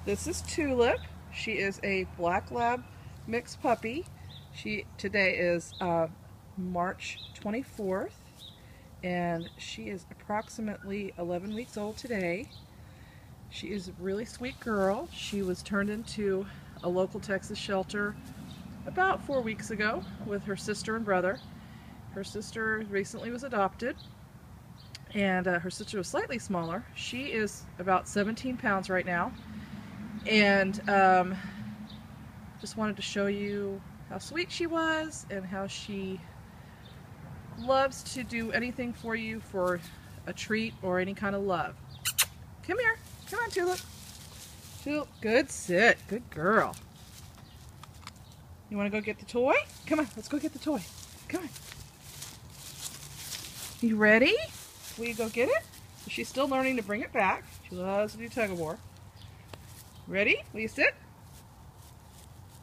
This is Tulip. She is a black lab mixed puppy. Today is March 24th, and she is approximately 11 weeks old today. She is a really sweet girl. She was turned into a local Texas shelter about 4 weeks ago with her sister and brother. Her sister recently was adopted, and her sister was slightly smaller. She is about 17 pounds right now. And just wanted to show you how sweet she was and how she loves to do anything for you for a treat or any kind of love. Come here. Come on, Tulip. Tulip, good sit. Good girl. You want to go get the toy? Come on, let's go get the toy. Come on. You ready? Will you go get it? She's still learning to bring it back. She loves to do tug-of-war. Ready? Will you sit?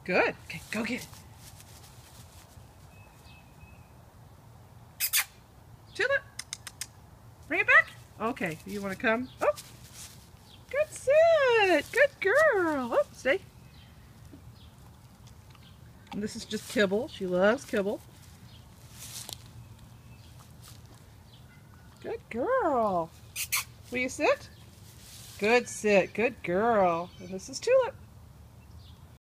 Good. Okay, go get it. Tulip, bring it back. Okay, you want to come? Oh, good sit. Good girl. Oh, stay. And this is just kibble. She loves kibble. Good girl. Will you sit? Good sit. Good girl. And this is Tulip.